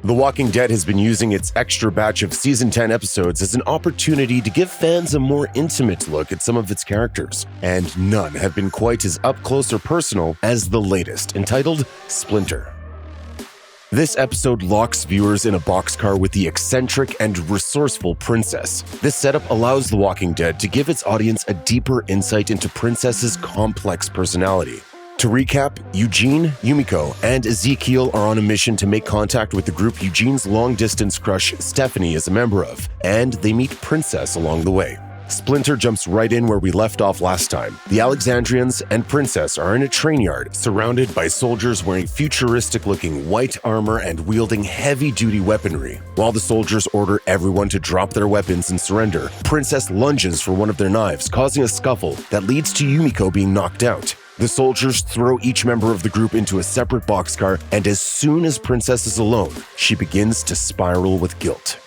The Walking Dead has been using its extra batch of Season 10 episodes as an opportunity to give fans a more intimate look at some of its characters, and none have been quite as up-close or personal as the latest, entitled Splinter. This episode locks viewers in a boxcar with the eccentric and resourceful Princess. This setup allows The Walking Dead to give its audience a deeper insight into Princess's complex personality. To recap, Eugene, Yumiko, and Ezekiel are on a mission to make contact with the group Eugene's long-distance crush Stephanie is a member of, and they meet Princess along the way. Splinter jumps right in where we left off last time. The Alexandrians and Princess are in a train yard, surrounded by soldiers wearing futuristic-looking white armor and wielding heavy-duty weaponry. While the soldiers order everyone to drop their weapons and surrender, Princess lunges for one of their knives, causing a scuffle that leads to Yumiko being knocked out. The soldiers throw each member of the group into a separate boxcar, and as soon as Princess is alone, she begins to spiral with guilt.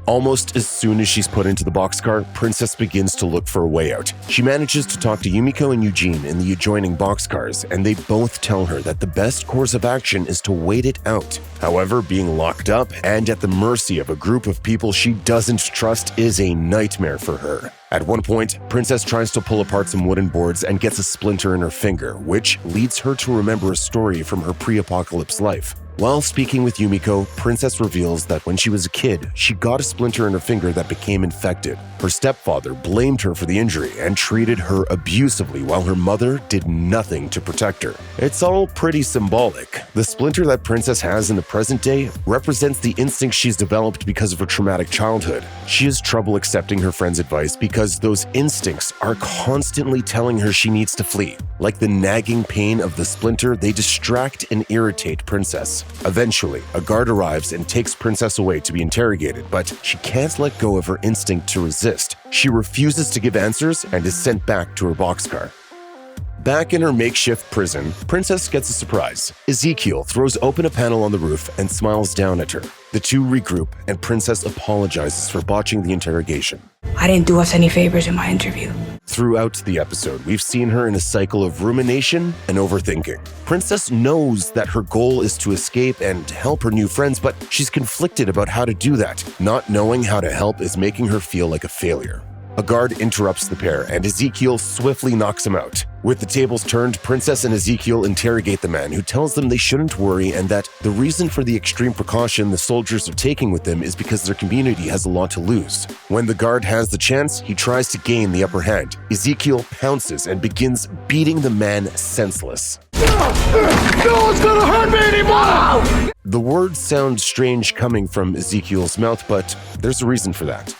Almost as soon as she's put into the boxcar, Princess begins to look for a way out. She manages to talk to Yumiko and Eugene in the adjoining boxcars, and they both tell her that the best course of action is to wait it out. However, being locked up and at the mercy of a group of people she doesn't trust is a nightmare for her. At one point, Princess tries to pull apart some wooden boards and gets a splinter in her finger, which leads her to remember a story from her pre-apocalypse life. While speaking with Yumiko, Princess reveals that when she was a kid, she got a splinter in her finger that became infected. Her stepfather blamed her for the injury and treated her abusively while her mother did nothing to protect her. It's all pretty symbolic. The splinter that Princess has in the present day represents the instinct she's developed because of her traumatic childhood. She has trouble accepting her friend's advice because those instincts are constantly telling her she needs to flee. Like the nagging pain of the splinter, they distract and irritate Princess. Eventually, a guard arrives and takes Princess away to be interrogated, but she can't let go of her instinct to resist. She refuses to give answers and is sent back to her boxcar. Back in her makeshift prison, Princess gets a surprise. Ezekiel throws open a panel on the roof and smiles down at her. The two regroup, and Princess apologizes for botching the interrogation. I didn't do us any favors in my interview. Throughout the episode, we've seen her in a cycle of rumination and overthinking. Princess knows that her goal is to escape and help her new friends, but she's conflicted about how to do that. Not knowing how to help is making her feel like a failure. A guard interrupts the pair, and Ezekiel swiftly knocks him out. With the tables turned, Princess and Ezekiel interrogate the man, who tells them they shouldn't worry and that the reason for the extreme precaution the soldiers are taking with them is because their community has a lot to lose. When the guard has the chance, he tries to gain the upper hand. Ezekiel pounces and begins beating the man senseless. No one's gonna hurt me anymore! The words sound strange coming from Ezekiel's mouth, but there's a reason for that.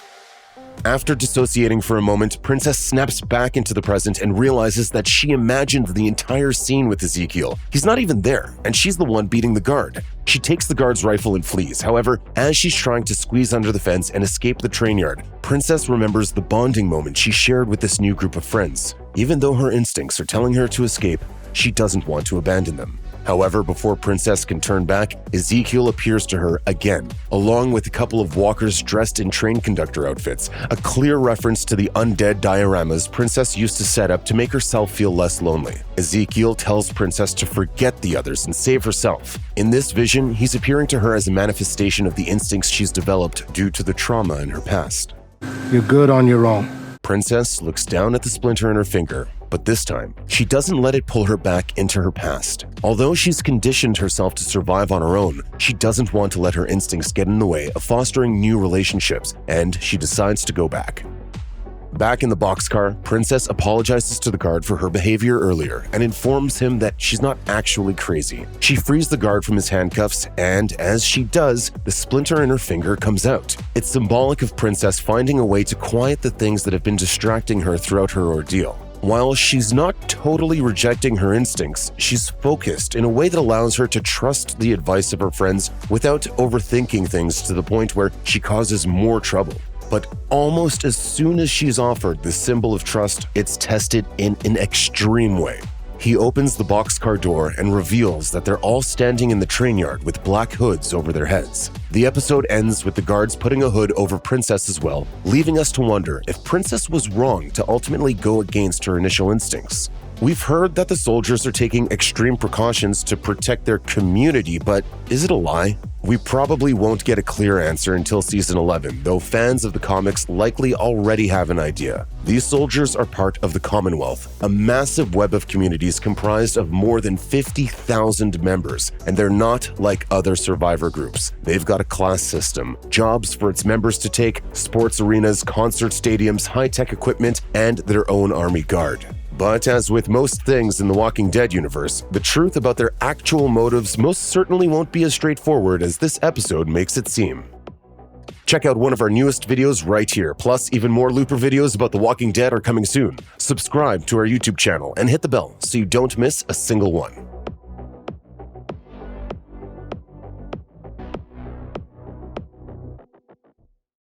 After dissociating for a moment, Princess snaps back into the present and realizes that she imagined the entire scene with Ezekiel. He's not even there, and she's the one beating the guard. She takes the guard's rifle and flees. However, as she's trying to squeeze under the fence and escape the train yard, Princess remembers the bonding moment she shared with this new group of friends. Even though her instincts are telling her to escape, she doesn't want to abandon them. However, before Princess can turn back, Ezekiel appears to her again, along with a couple of walkers dressed in train conductor outfits, a clear reference to the undead dioramas Princess used to set up to make herself feel less lonely. Ezekiel tells Princess to forget the others and save herself. In this vision, he's appearing to her as a manifestation of the instincts she's developed due to the trauma in her past. You're good on your own. Princess looks down at the splinter in her finger, but this time, she doesn't let it pull her back into her past. Although she's conditioned herself to survive on her own, she doesn't want to let her instincts get in the way of fostering new relationships, and she decides to go back. Back in the boxcar, Princess apologizes to the guard for her behavior earlier and informs him that she's not actually crazy. She frees the guard from his handcuffs, and as she does, the splinter in her finger comes out. It's symbolic of Princess finding a way to quiet the things that have been distracting her throughout her ordeal. While she's not totally rejecting her instincts, she's focused in a way that allows her to trust the advice of her friends without overthinking things to the point where she causes more trouble. But almost as soon as she's offered this symbol of trust, it's tested in an extreme way. He opens the boxcar door and reveals that they're all standing in the train yard with black hoods over their heads. The episode ends with the guards putting a hood over Princess as well, leaving us to wonder if Princess was wrong to ultimately go against her initial instincts. We've heard that the soldiers are taking extreme precautions to protect their community, but is it a lie? We probably won't get a clear answer until season 11, though fans of the comics likely already have an idea. These soldiers are part of the Commonwealth, a massive web of communities comprised of more than 50,000 members, and they're not like other survivor groups. They've got a class system, jobs for its members to take, sports arenas, concert stadiums, high-tech equipment, and their own army guard. But as with most things in the Walking Dead universe, the truth about their actual motives most certainly won't be as straightforward as this episode makes it seem. Check out one of our newest videos right here, plus even more Looper videos about The Walking Dead are coming soon. Subscribe to our YouTube channel and hit the bell so you don't miss a single one.